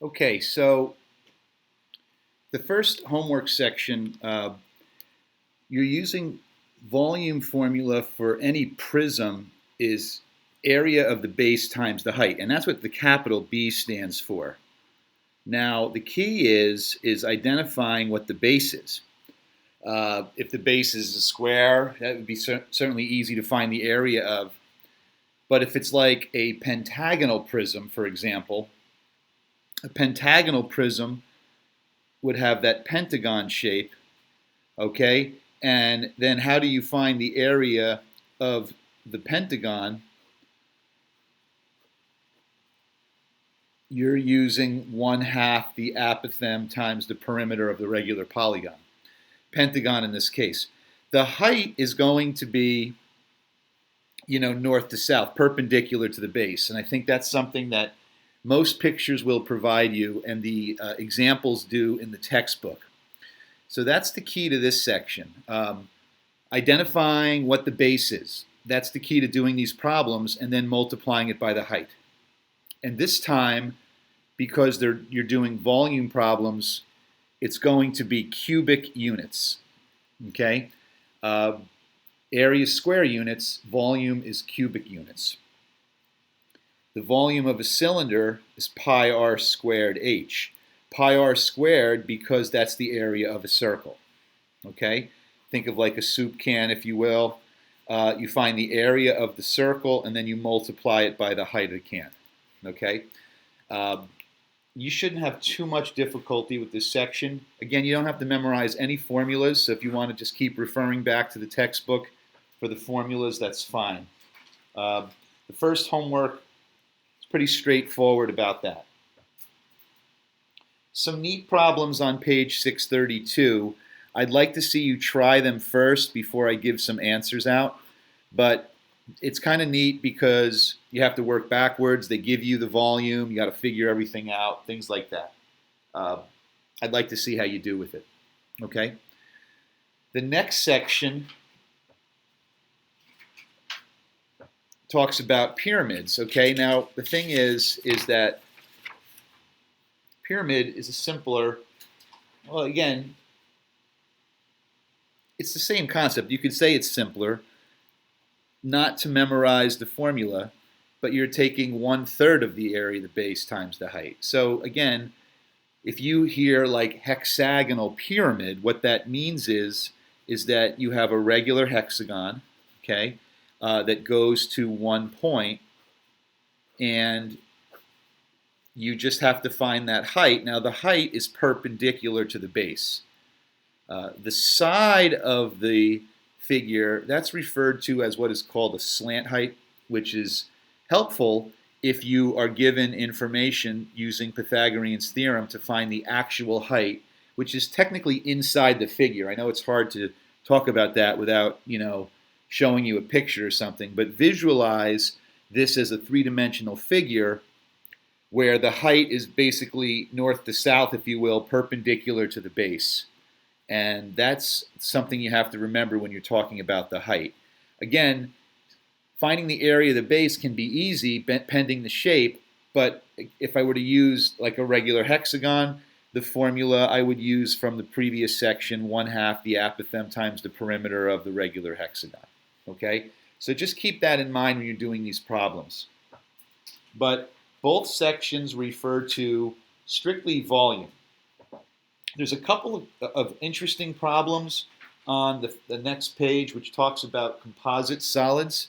Okay, so the first homework section, you're using volume formula for any prism is area of the base times the height, and that's what the capital B stands for. Now, the key is identifying what the base is. If the base is a square, that would be certainly easy to find the area of. But if it's like a pentagonal prism, for example, a pentagonal prism would have that pentagon shape, okay? And then how do you find the area of the pentagon? You're using 1/2 the apothem times the perimeter of the regular polygon. Pentagon in this case. The height is going to be, north to south, perpendicular to the base. And I think that's something that most pictures will provide you, and the examples do in the textbook. So that's the key to this section. Identifying what the base is. That's the key to doing these problems, and then multiplying it by the height. And this time, because you're doing volume problems, it's going to be cubic units. Okay? Area is square units, volume is cubic units. The volume of a cylinder is pi r squared h. Pi r squared because that's the area of a circle. Okay? Think of like a soup can, if you will. You find the area of the circle, and then you multiply it by the height of the can. Okay? You shouldn't have too much difficulty with this section. Again, you don't have to memorize any formulas, so if you want to just keep referring back to the textbook for the formulas, that's fine. The first homework is pretty straightforward about that. Some neat problems on page 632. I'd like to see you try them first before I give some answers out, but it's kind of neat because you have to work backwards. They give you the volume. You got to figure everything out, things like that. I'd like to see how you do with it. Okay? The next section talks about pyramids. Okay? Now, the thing is that pyramid is a simpler, well, again, it's the same concept. You could say it's simpler, not to memorize the formula, but you're taking 1/3 of the area of the base times the height. So again, if you hear like hexagonal pyramid, what that means is that you have a regular hexagon, okay, that goes to one point, and you just have to find that height. Now the height is perpendicular to the base. The side of the figure, that's referred to as what is called a slant height, which is helpful if you are given information using Pythagorean's theorem to find the actual height, which is technically inside the figure. I know it's hard to talk about that without, showing you a picture or something, but visualize this as a three-dimensional figure where the height is basically north to south, if you will, perpendicular to the base. And that's something you have to remember when you're talking about the height. Again, finding the area of the base can be easy pending the shape, but if I were to use like a regular hexagon, the formula I would use from the previous section, 1/2 the apothem times the perimeter of the regular hexagon. Okay? So just keep that in mind when you're doing these problems. But both sections refer to strictly volume. There's a couple of interesting problems on the next page, which talks about composite solids.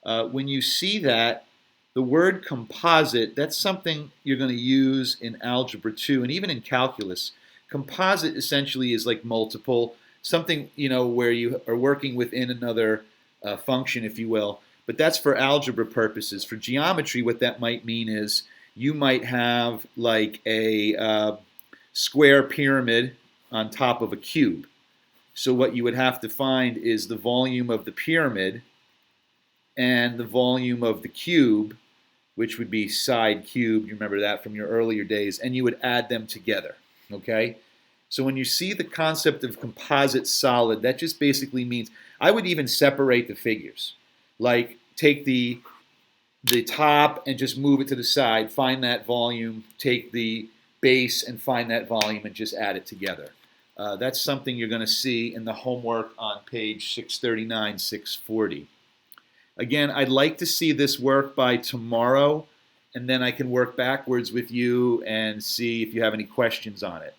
When you see that, the word composite, that's something you're going to use in Algebra 2 and even in calculus. Composite essentially is like multiple, something where you are working within another function, if you will. But that's for algebra purposes. For geometry, what that might mean is you might have like a square pyramid on top of a cube. So what you would have to find is the volume of the pyramid and the volume of the cube, which would be side cubed. You remember that from your earlier days, and you would add them together. Okay? So when you see the concept of composite solid, that just basically means I would even separate the figures. Like take the top and just move it to the side, find that volume, take the base and find that volume and just add it together. That's something you're going to see in the homework on page 639, 640. Again, I'd like to see this work by tomorrow, and then I can work backwards with you and see if you have any questions on it.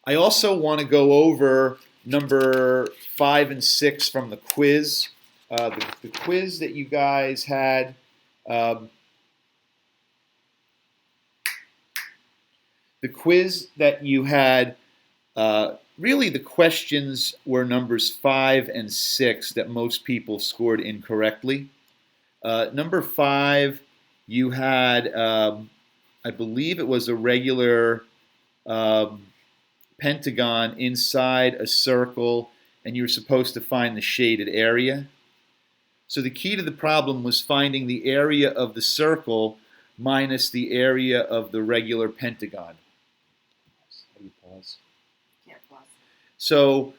I also want to go over number 5 and 6 from the quiz. The quiz that you guys had, the quiz that you had, really the questions were numbers 5 and 6 that most people scored incorrectly. Number 5, you had, I believe it was a regular pentagon inside a circle, and you were supposed to find the shaded area. So the key to the problem was finding the area of the circle minus the area of the regular pentagon. How do you pause? Can't pause. So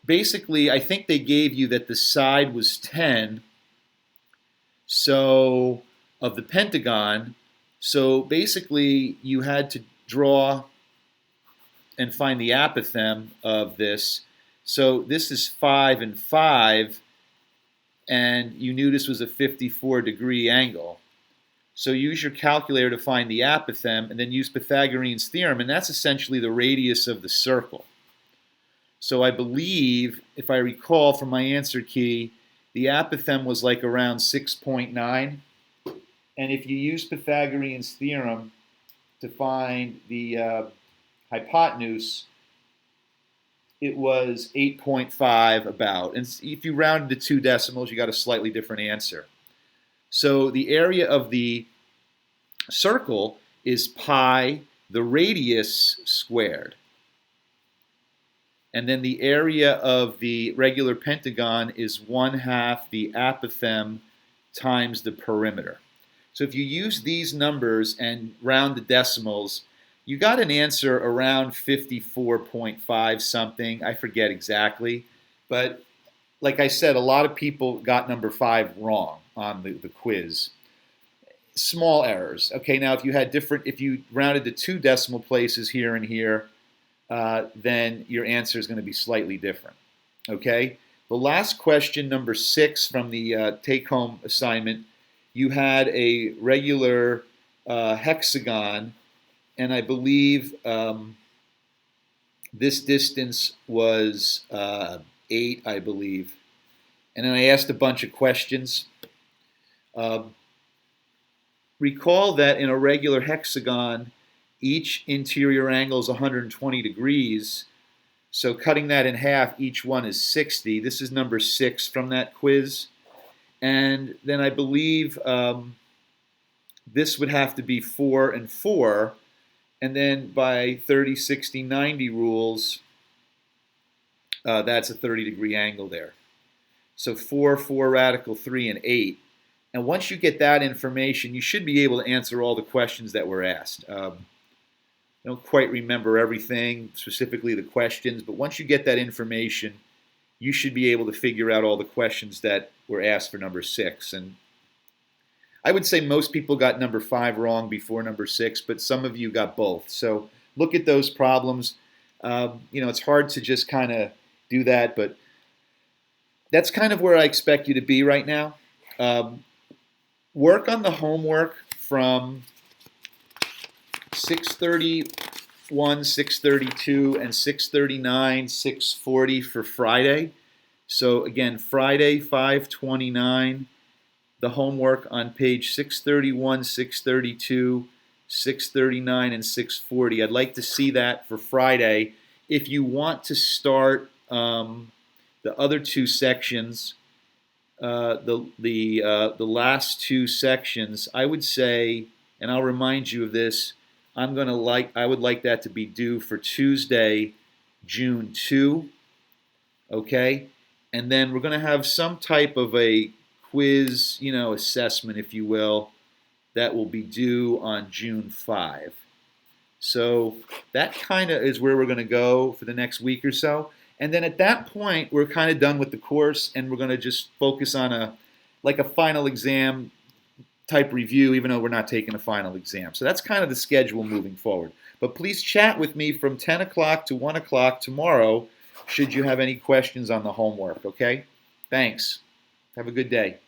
basically, I think they gave you that the side was 10 so of the pentagon. So basically, you had to draw and find the apothem of this. So this is 5 and 5, and you knew this was a 54-degree angle. So use your calculator to find the apothem, and then use Pythagorean's theorem, and that's essentially the radius of the circle. So I believe, if I recall from my answer key, the apothem was like around 6.9. And if you use Pythagorean's theorem to find the hypotenuse, it was 8.5 about. And if you rounded to 2 decimals, you got a slightly different answer. So the area of the circle is pi, the radius squared. And then the area of the regular pentagon is 1/2 the apothem times the perimeter. So if you use these numbers and round the decimals, you got an answer around 54.5 something. I forget exactly. But like I said, a lot of people got number 5 wrong on the quiz. Small errors. Okay, now if you rounded to 2 decimal places here and here, then your answer is going to be slightly different. Okay? The last question, number 6 from the take-home assignment, you had a regular hexagon, and I believe this distance was 8, I believe. And then I asked a bunch of questions. Recall that in a regular hexagon, each interior angle is 120 degrees. So cutting that in half, each one is 60. This is number 6 from that quiz. And then I believe this would have to be 4 and 4. And then by 30, 60, 90 rules, that's a 30-degree angle there. So 4, 4 radical 3, and 8. And once you get that information, you should be able to answer all the questions that were asked. I don't quite remember everything, specifically the questions, but once you get that information, you should be able to figure out all the questions that were asked for number 6. And I would say most people got number 5 wrong before number 6, but some of you got both. So look at those problems. It's hard to just kind of do that, but that's kind of where I expect you to be right now. Work on the homework from 631, 632, and 639, 640 for Friday. So again, Friday, 529, the homework on page 631, 632, 639, and 640. I'd like to see that for Friday. If you want to start the other 2 sections, the last 2 sections, I would say, and I'll remind you of this, I would like that to be due for Tuesday, June 2, okay? And then we're going to have some type of a quiz, assessment, if you will, that will be due on June 5. So that kind of is where we're going to go for the next week or so. And then at that point, we're kind of done with the course, and we're going to just focus on a final exam type review, even though we're not taking a final exam. So that's kind of the schedule moving forward. But please chat with me from 10 o'clock to 1 o'clock tomorrow should you have any questions on the homework, okay? Thanks. Have a good day.